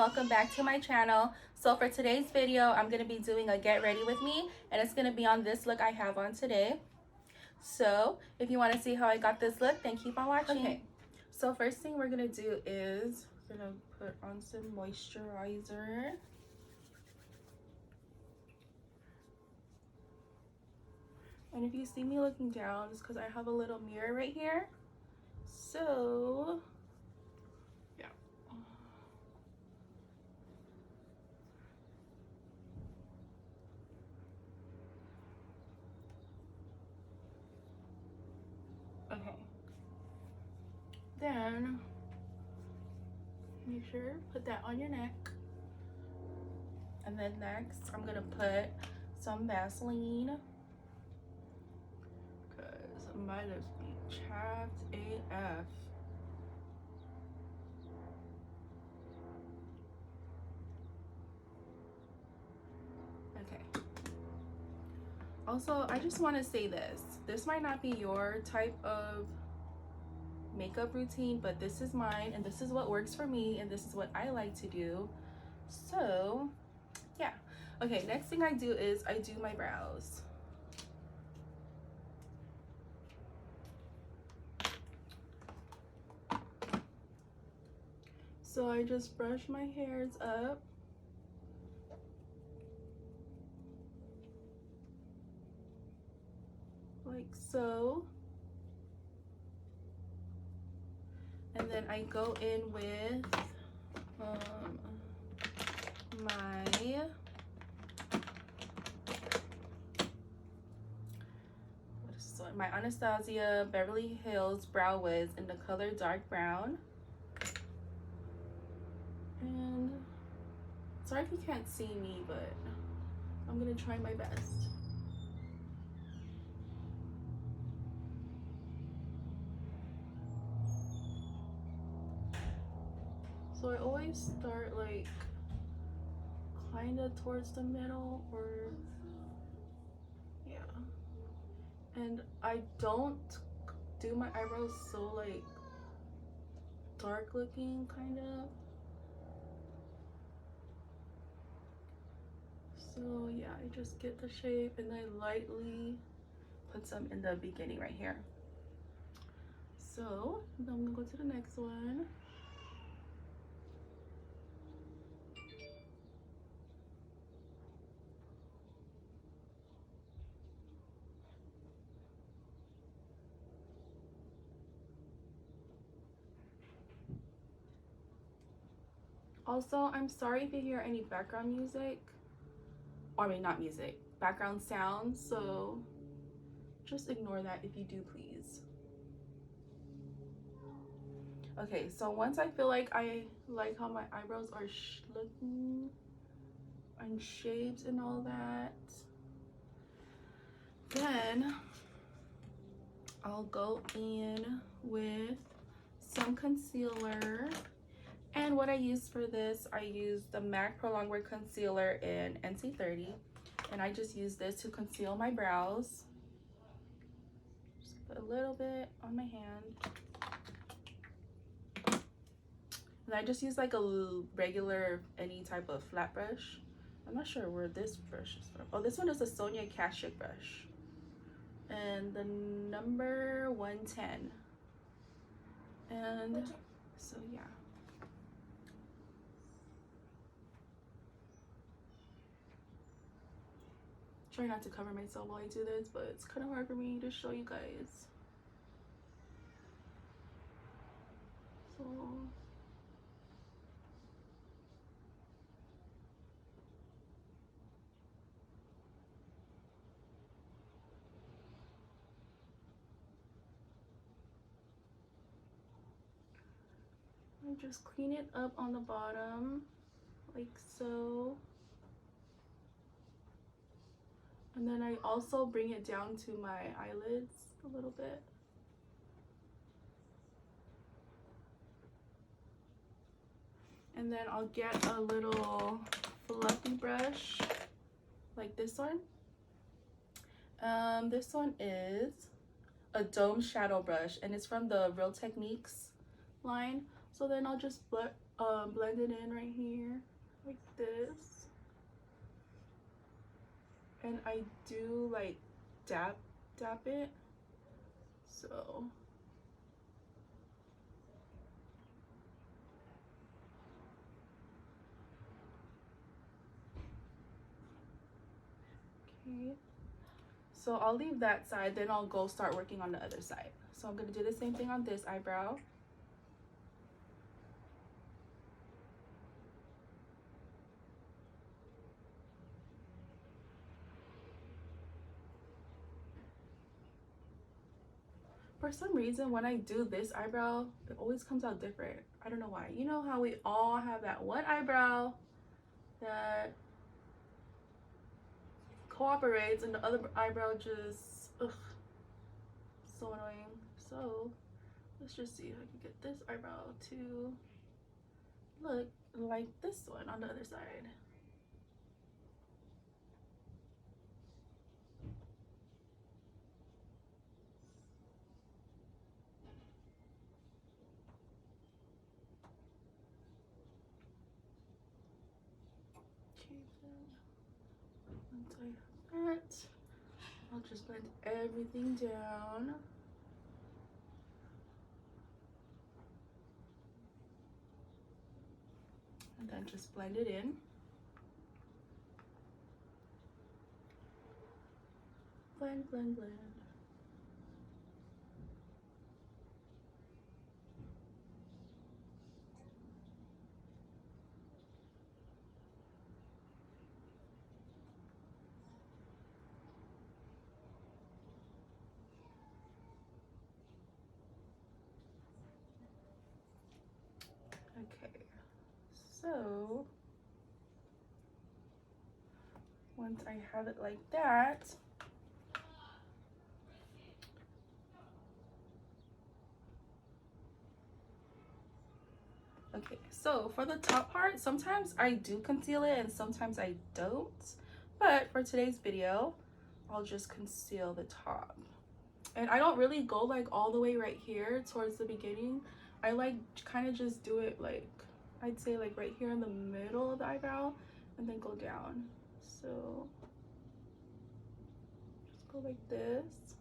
welcome back to my channel. So for today's video, I'm going to be doing a get ready with me, and it's going to be on this look I have on today. So if you want to see how I got this look, then keep on watching. Okay, so first thing we're going to do is we're going to put on some moisturizer. And if you see me looking down, it's because I have a little mirror right here. So yeah. Okay. Then make sure put that on your neck. And then next I'm gonna put some Vaseline because mine is chapped AF. Okay. Also, I just want to say this might not be your type of makeup routine, but this is mine and this is what works for me and this is what I like to do. So yeah. Okay, next thing I do is I do my brows. So I just brush my hairs up. Like so. And then I go in with my Anastasia Beverly Hills Brow Wiz in the color dark brown. And sorry if you can't see me, but I'm gonna try my best. So I always start like kind of towards the middle, or yeah. And I don't do my eyebrows so like dark looking, kind of. So yeah, I just get the shape and I lightly put some in the beginning right here. So then I'm gonna go to the next one. Also, I'm sorry if you hear any background music, or I mean not music, background sounds, so just ignore that if you do, please. Okay, so once I feel like I like how my eyebrows are looking and shaped and all that, then I'll go in with some concealer. And what I use for this, I use the MAC Pro Longwear Concealer in NC30. And I just use this to conceal my brows. Just put a little bit on my hand. And I just use like a regular, any type of flat brush. I'm not sure where this brush is from. Oh, this one is a Sonia Kashuk brush. And the number 110. And so yeah. Try not to cover myself while I do this, but it's kind of hard for me to show you guys. So I just clean it up on the bottom like so. And then I also bring it down to my eyelids a little bit. And then I'll get a little fluffy brush like this one. This one is a dome shadow brush and it's from the Real Techniques line. So then I'll just blend it in right here like this. And I do like dab it, so okay. So I'll leave that side, then I'll go start working on the other side. So I'm gonna do the same thing on this eyebrow. For some reason, when I do this eyebrow, it always comes out different. I don't know why. You know how we all have that one eyebrow that cooperates and the other eyebrow just, ugh, so annoying. So let's just see if I can get this eyebrow to look like this one on the other side. Okay, then once I have that, I'll just blend everything down. And then just blend it in. Blend, blend, blend. Okay, so once I have it like that, okay, so for the top part, sometimes I do conceal it and sometimes I don't, but for today's video, I'll just conceal the top. And I don't really go like all the way right here towards the beginning. I like kind of just do it like, I'd say like right here in the middle of the eyebrow and then go down. So just go like this.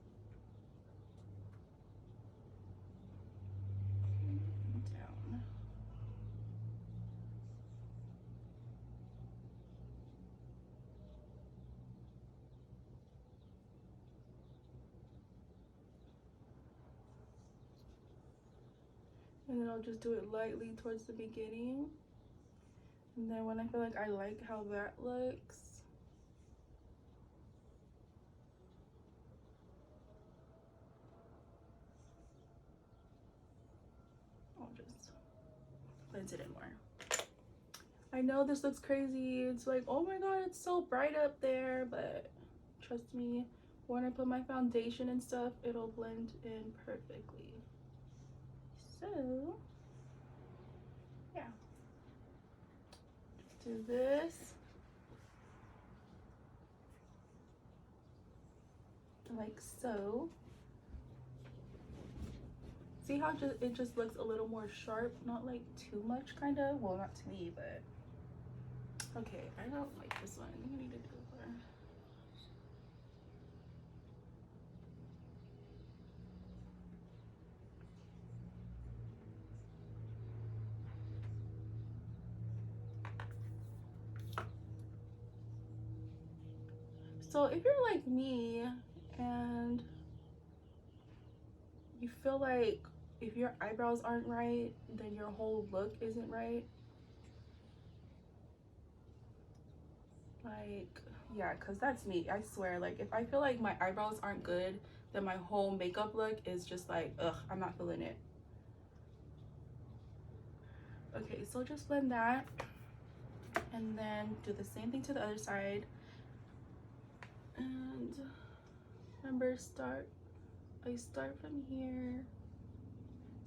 And down. And then I'll just do it lightly towards the beginning. And then when I feel like I like how that looks, I'll just blend it in more. I know this looks crazy. It's like, oh my god, it's so bright up there, but trust me, when I put my foundation and stuff, it'll blend in perfectly. So yeah, just do this like so. See how it just looks a little more sharp, not like too much, kind of. Well, not to me, but okay. I don't like this one. I think I need to do more. So if you're like me and you feel like if your eyebrows aren't right, then your whole look isn't right, like, yeah, because that's me. I swear, like, if I feel like my eyebrows aren't good, then my whole makeup look is just like, ugh, I'm not feeling it. Okay, so just blend that and then do the same thing to the other side. And remember, I start from here.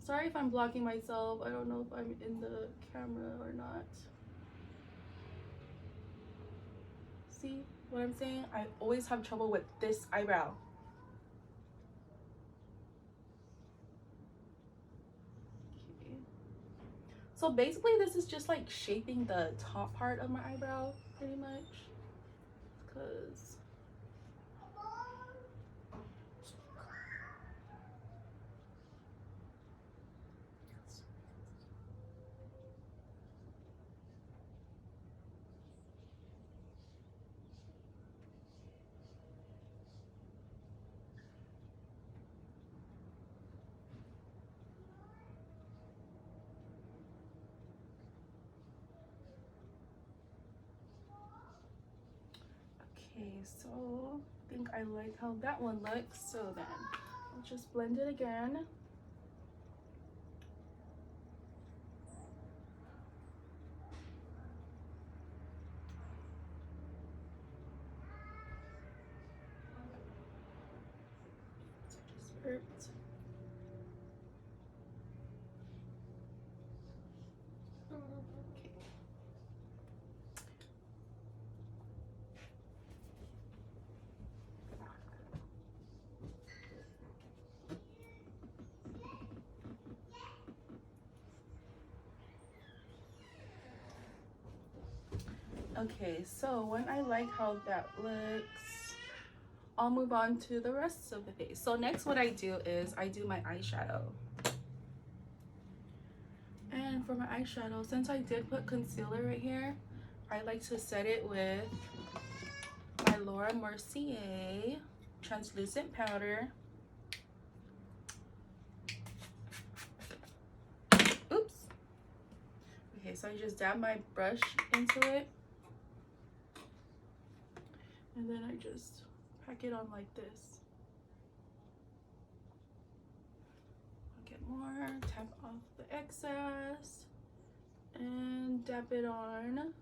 Sorry if I'm blocking myself. I don't know if I'm in the camera or not. See what I'm saying? I always have trouble with this eyebrow. Okay. So basically this is just like shaping the top part of my eyebrow pretty much, because okay, so I think I like how that one looks. So then I'll just blend it again. Perfect. Okay, so when I like how that looks, I'll move on to the rest of the face. So next what I do is I do my eyeshadow. And for my eyeshadow, since I did put concealer right here, I like to set it with my Laura Mercier translucent powder. Oops. Okay, so I just dab my brush into it. And then I just pack it on like this. I'll get more, tap off the excess, and dab it on.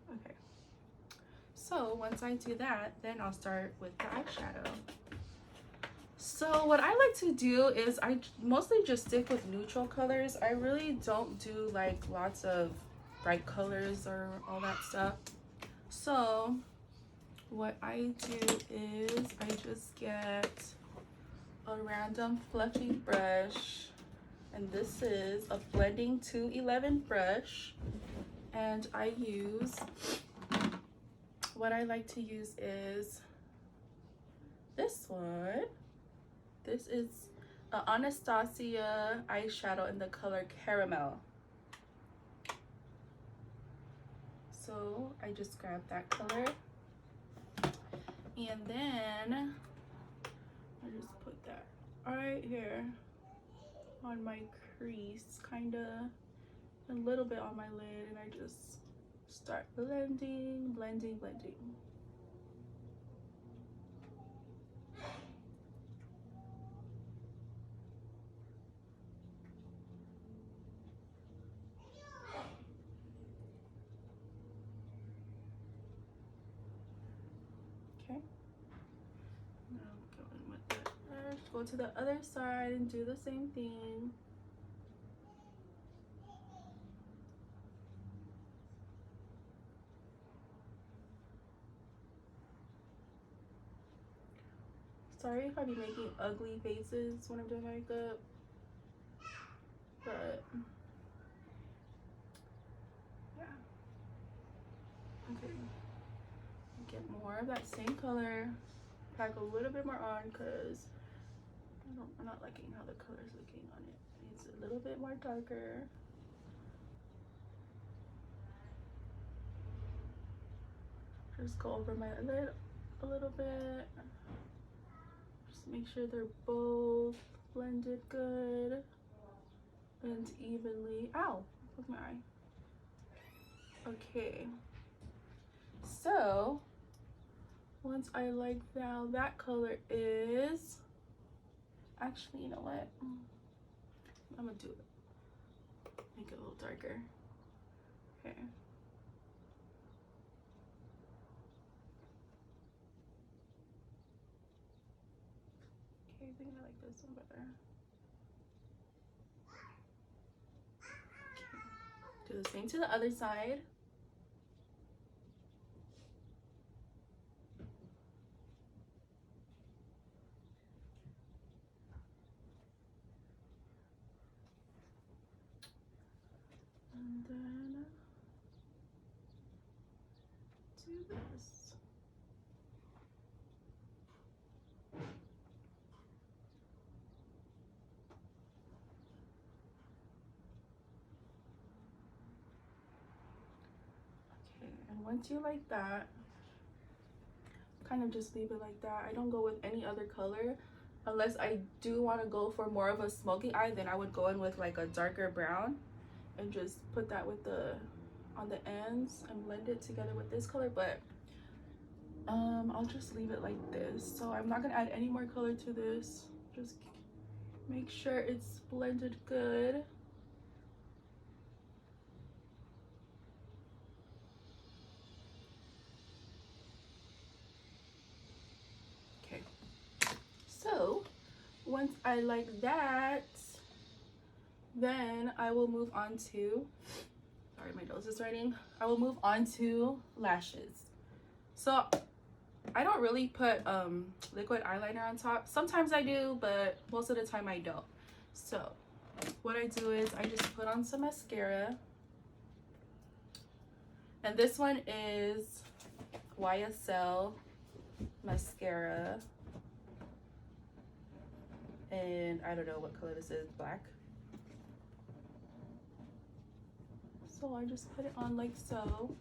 Okay. So once I do that, then I'll start with the eyeshadow. So what I like to do is I mostly just stick with neutral colors. I really don't do like lots of bright colors or all that stuff. So what I do is I just get a random fluffy brush, and this is a blending 211 brush, and I use, what I like to use is this one. This is an Anastasia eyeshadow in the color Caramel. So I just grab that color, and then I just put that right here on my crease, kind of a little bit on my lid, and I just start blending, blending, blending. Okay, now go in with that brush, go to the other side and do the same thing. Sorry if I be making ugly faces when I'm doing makeup, but yeah. Okay, get more of that same color, pack a little bit more on because I'm not liking how the color is looking on it. It's a little bit more darker. Just go over my lid a little bit. Just make sure they're both blended good and evenly. Ow, with my eye. Okay, so once I like how that color is, actually, you know what? I'm gonna do it. Make it a little darker. Okay. Okay, I think I like this one better. Do the same to the other side. And then do this. Okay, and once you like that, kind of just leave it like that. I don't go with any other color unless I do want to go for more of a smoky eye. Then I would go in with like a darker brown and just put that with the on the ends and blend it together with this color. But I'll just leave it like this. So I'm not gonna add any more color to this. Just make sure it's blended good. Okay, so once I like that, then I will move on to, sorry, my nose is running. I will move on to lashes. So I don't really put liquid eyeliner on top. Sometimes I do, but most of the time I don't. So what I do is I just put on some mascara. And this one is YSL mascara. And I don't know what color this is, black. So I just put it on like so.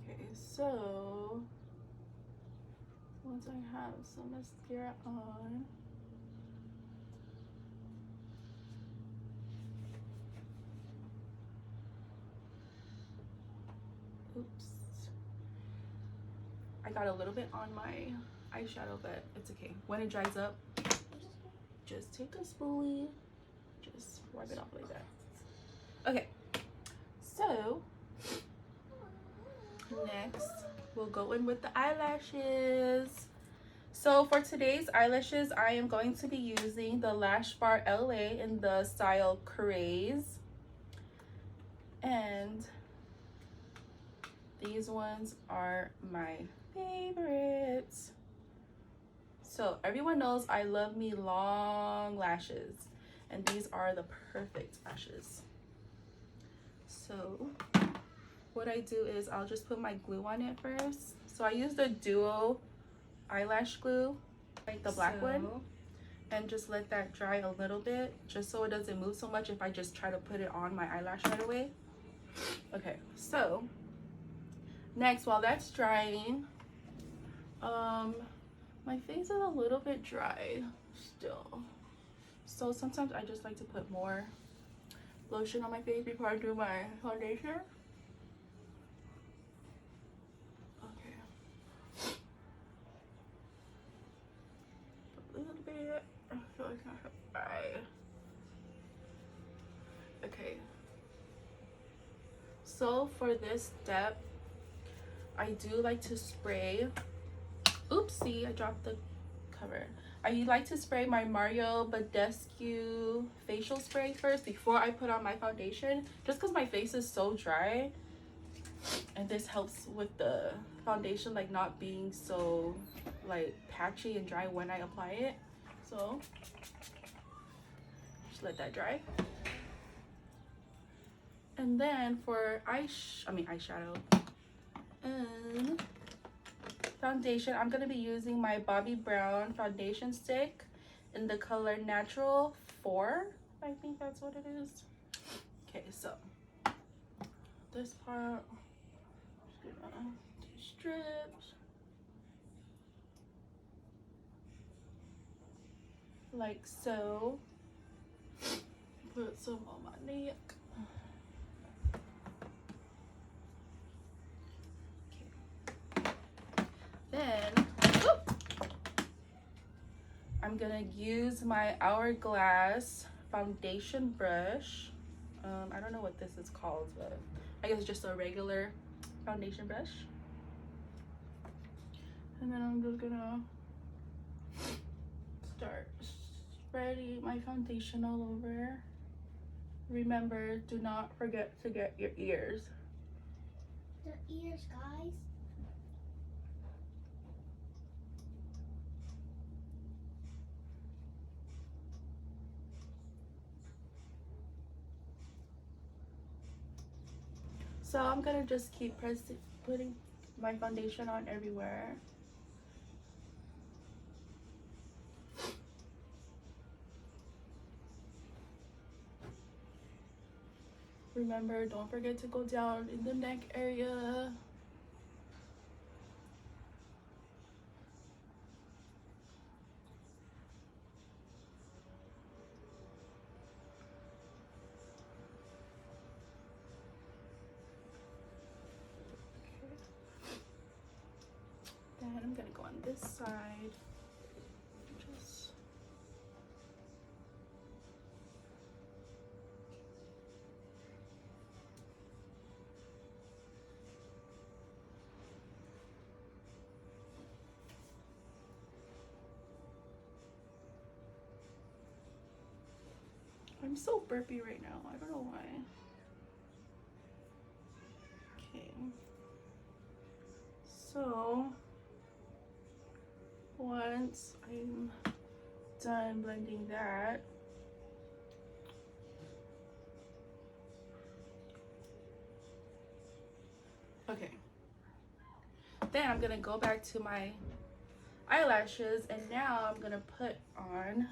Okay, so once I have some mascara on, oops, I got a little bit on my eyeshadow, but it's okay. When it dries up, just take a spoolie, just wipe it off like that. Okay, so next we'll go in with the eyelashes. So for today's eyelashes, I am going to be using the Lash Bar LA in the style Craze. And these ones are my favorites. So everyone knows I love me long lashes, and these are the perfect lashes. So what I do is I'll just put my glue on it first. So I use the Duo eyelash glue, like the black one, and just let that dry a little bit, just so it doesn't move so much if I just try to put it on my eyelash right away. Okay, so next, while that's drying, my face is a little bit dry still, so sometimes I just like to put more lotion on my face before I do my foundation. Okay, a little bit. I feel like I have dry. Okay, so for this step, I do like to spray, oopsie, I dropped the cover. I like to spray my Mario Badescu facial spray first before I put on my foundation, just because my face is so dry, and this helps with the foundation like not being so like patchy and dry when I apply it. So just let that dry. And then for eyeshadow and foundation, I'm gonna be using my Bobbi Brown foundation stick in the color Natural 4. I think that's what it is. Okay, so this part, just gonna do strips like so. Put some on my neck. Then I'm gonna use my Hourglass foundation brush. I don't know what this is called, but I guess it's just a regular foundation brush. And then I'm just gonna start spreading my foundation all over. Remember, do not forget to get your ears. The ears, guys. So I'm gonna just keep putting my foundation on everywhere. Remember, don't forget to go down in the neck area. Then I'm gonna go on this side. Just I'm so burpy right now. I don't know why. Okay. So once I'm done blending that, okay, then I'm gonna go back to my eyelashes, and now I'm gonna put on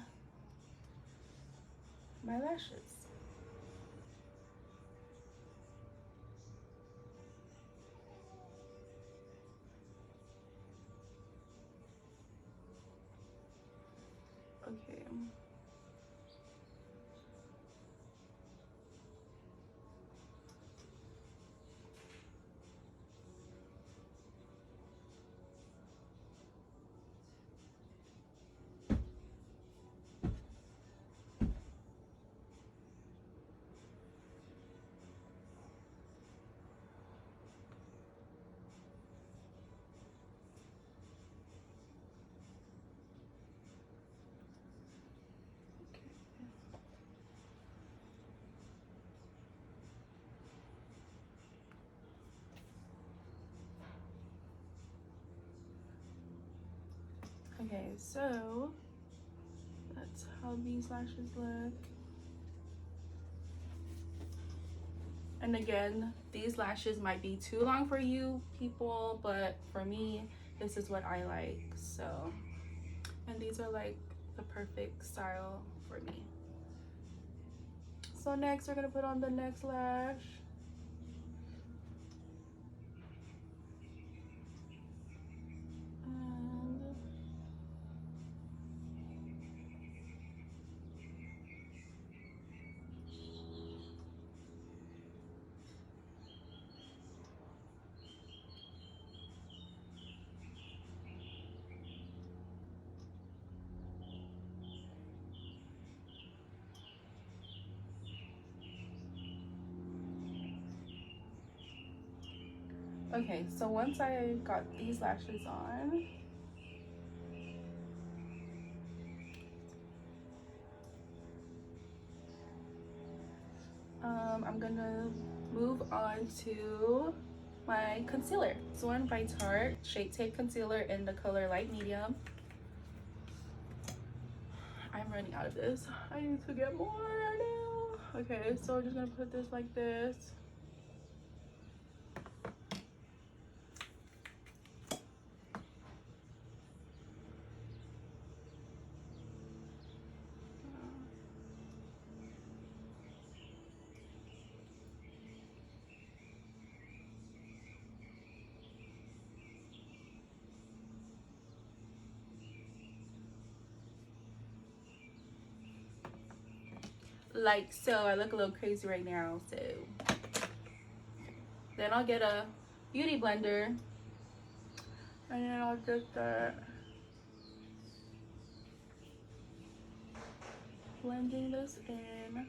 my lashes. Okay. Okay, so that's how these lashes look. And again, these lashes might be too long for you people, but for me, this is what I like. So, and these are like the perfect style for me. So next we're gonna put on the next lash. And okay, so once I got these lashes on, I'm gonna move on to my concealer. This one by Tarte Shape Tape Concealer in the color light medium. I'm running out of this. I need to get more now. Okay, so I'm just gonna put this like this. Like so. I look a little crazy right now, so then I'll get a beauty blender and then I'll just start blending this in.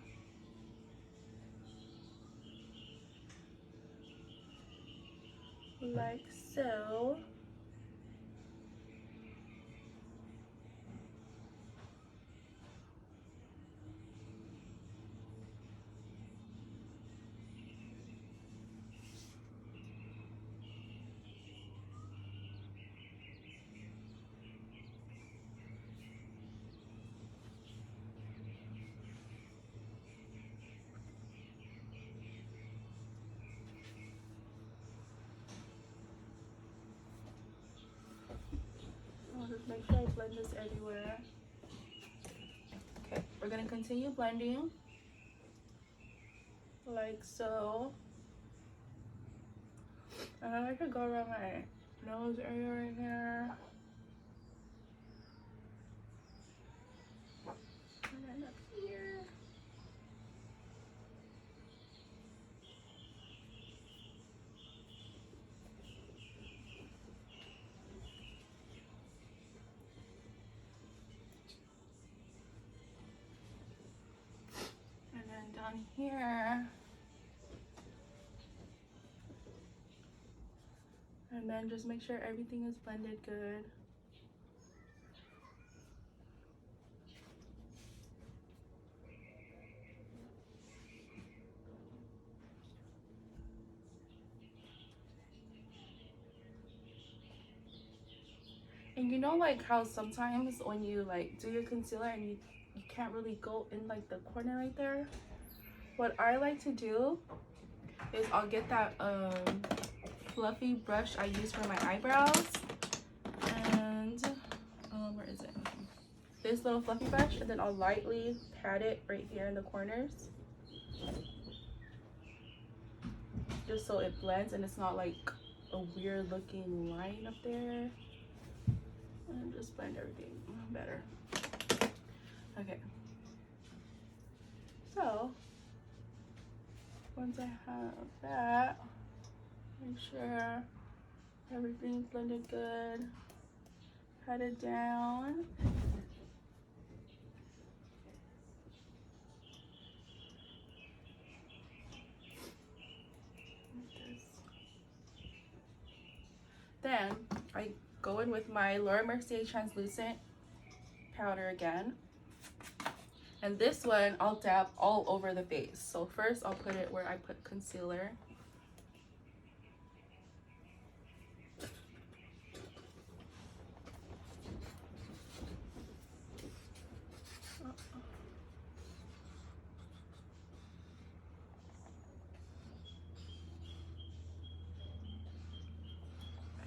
like so. I'll just make sure I blend this everywhere. Okay, we're gonna continue blending like so. And I like to go around my nose area right here. And then up here. And then down here. And then just make sure everything is blended good. And you know, like how sometimes when you like do your concealer and you can't really go in like the corner right there? What I like to do is I'll get that fluffy brush I use for my eyebrows, and where is it? This little fluffy brush, and then I'll lightly pat it right here in the corners, just so it blends and it's not like a weird looking line up there. And just blend everything better. Okay, so once I have that, make sure everything's blended good, pat it down. Like this. Then I go in with my Laura Mercier translucent powder again. And this one I'll dab all over the face. So first I'll put it where I put concealer.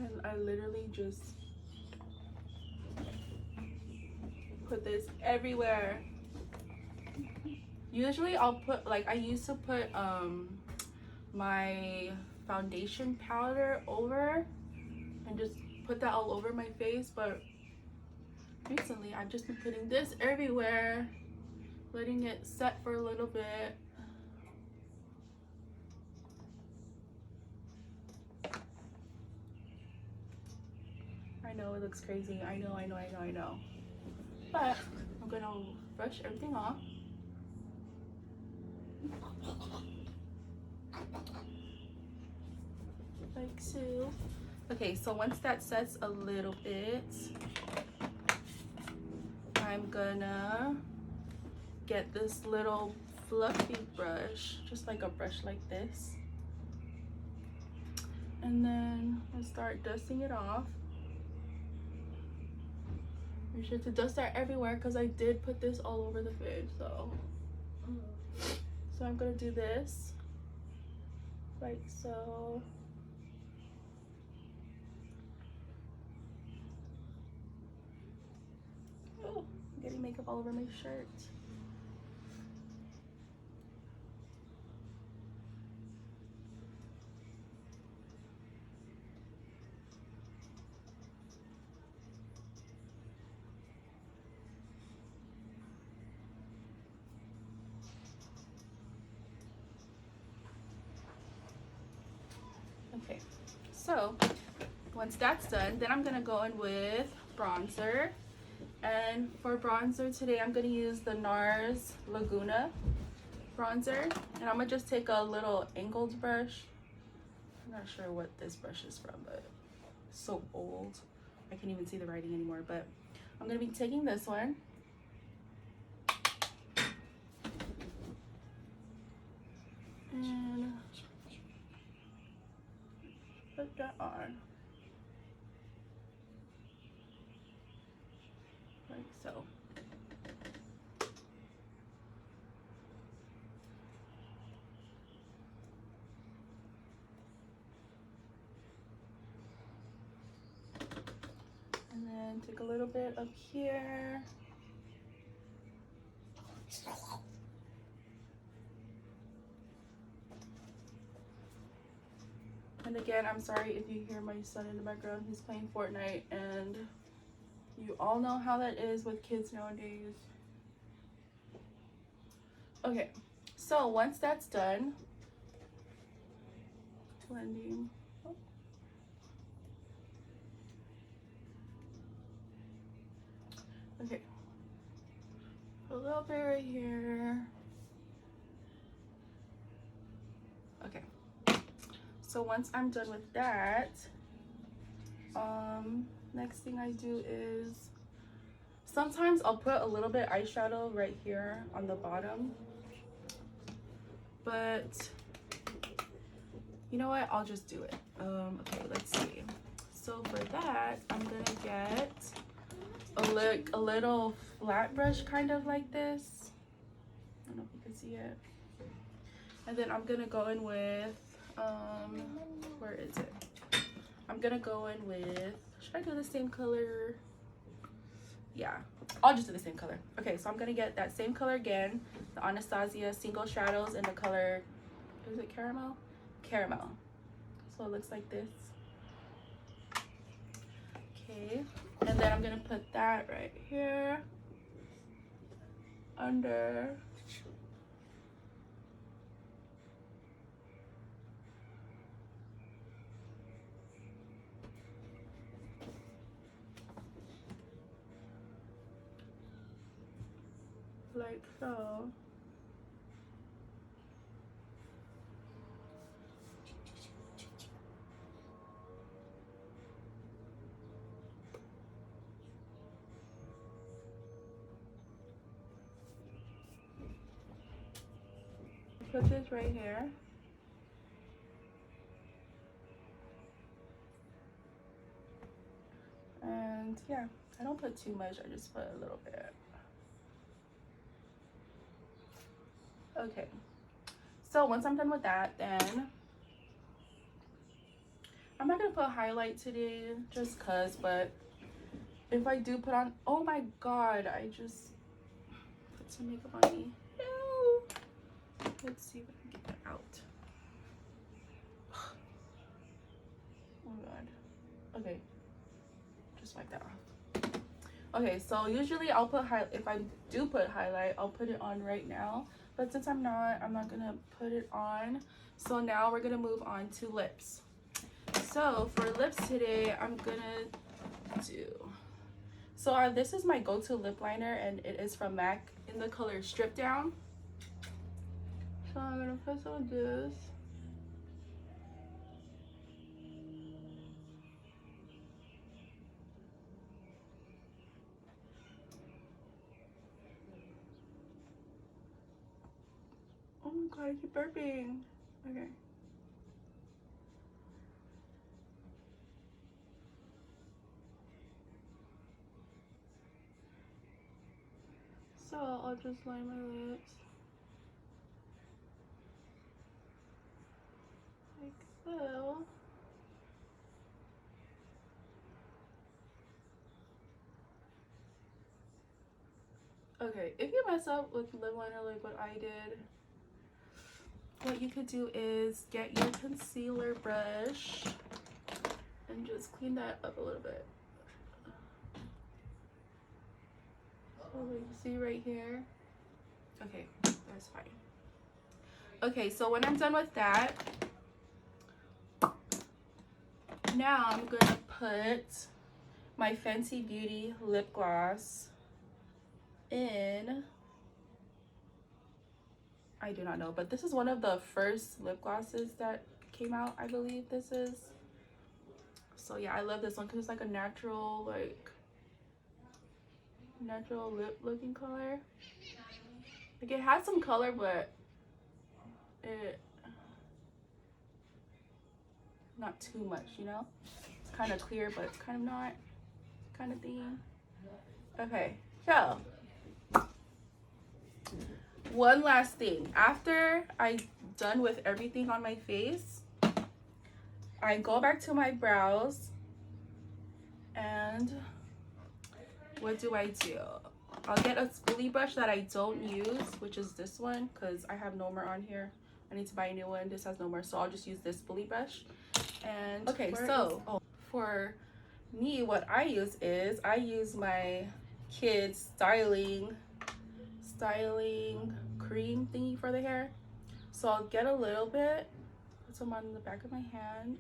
And I literally just put this everywhere. Usually I'll put, like I used to put my foundation powder over and just put that all over my face, but recently I've just been putting this everywhere, letting it set for a little bit. I know it looks crazy. I know. But I'm gonna brush everything off. Like so. Okay, so once that sets a little bit, I'm gonna get this little fluffy brush, just like a brush like this. And then I start dusting it off. Make sure to dust that everywhere because I did put this all over the face. So I'm gonna do this like so. Oh, I'm getting makeup all over my shirt. Okay, so once that's done, then I'm gonna go in with bronzer. And for bronzer today, I'm gonna use the NARS Laguna bronzer. And I'm gonna just take a little angled brush I'm not sure what this brush is from, but it's so old. I can't even see the writing anymore, but I'm gonna be taking this one. And put that on. Like so. And then take a little bit up here. And again, I'm sorry if you hear my son in the background. He's playing Fortnite, and you all know how that is with kids nowadays. Okay, so once that's done, blending. Okay, a little bit right here. Okay, so once I'm done with that, next thing I do is sometimes I'll put a little bit eyeshadow right here on the bottom, but you know what, I'll just do it. Okay, let's see. So for that, I'm gonna get a little flat brush, kind of like this. I don't know if you can see it. And then I'm gonna go in with where is it? I'm gonna go in with, should I do the same color? Yeah, I'll just do the same color. Okay, so I'm gonna get that same color again, the Anastasia Single Shadows in the color, is it caramel? Caramel. So it looks like this. Okay, and then I'm gonna put that right here under. Like so. Put this right here. And yeah, I don't put too much, I just put a little bit. Okay, so once I'm done with that, then I'm not gonna put highlight today just cause, but if I do put on, oh my god, I just put some makeup on me. No. Let's see if I can get that out. Oh my god. Okay, just wipe that off. Okay, so usually I'll put if I do put highlight, I'll put it on right now, but since I'm not gonna put it on. So now we're gonna move on to lips. So for lips today, I'm gonna do, so this is my go-to lip liner, and it is from MAC in the color Strip Down. So I'm gonna put some of this. Oh my god, I keep burping. Okay. So I'll just line my lips like so. Okay, if you mess up with lip liner like what I did, what you could do is get your concealer brush and just clean that up a little bit. So you see right here. Okay, that's fine. Okay, so when I'm done with that, now I'm gonna put my Fenty Beauty lip gloss in, I do not know, but this is one of the first lip glosses that came out, I believe this is. So yeah, I love this one because it's like a natural lip looking color. Like it has some color, but it not too much, you know. It's kind of clear, but it's kind of not, kind of thing. Okay, so one last thing. After I'm done with everything on my face, I go back to my brows, and what do? I'll get a spoolie brush that I don't use, which is this one, because I have no more on here. I need to buy a new one. This has no more, so I'll just use this spoolie brush. And okay, so for me, what I use is I use my kids styling cream thingy for the hair. So I'll get a little bit, put some on the back of my hand,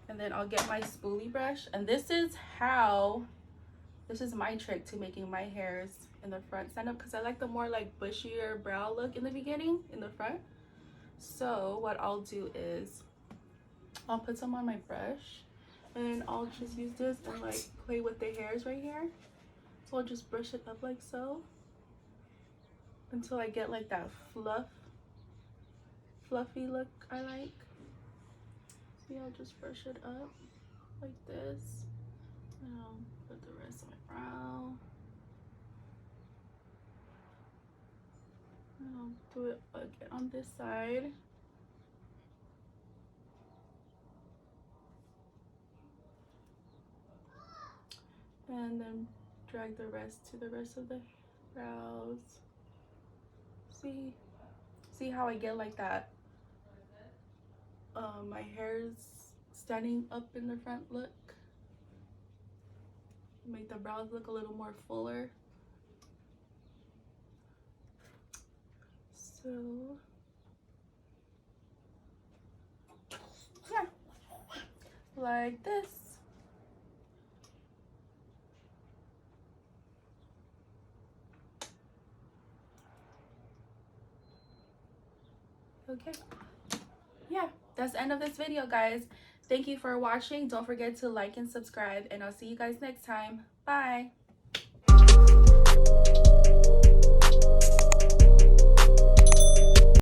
and then I'll get my spoolie brush. And this is my trick to making my hairs in the front stand up, because I like the more like bushier brow look in the beginning, in the front. So what I'll do is I'll put some on my brush, and I'll just use this and like play with the hairs right here. So I'll just brush it up like so until I get like that fluffy look I like. See, I'll just brush it up like this, and I'll put the rest of my brow, and I'll do it again on this side. And then drag the rest to the rest of the brows. See how I get like that my hair's standing up in the front look? Make the brows look a little more fuller. So yeah, like this. Okay, yeah, that's the end of this video, guys. Thank you for watching. Don't forget to like and subscribe, and I'll see you guys next time. Bye.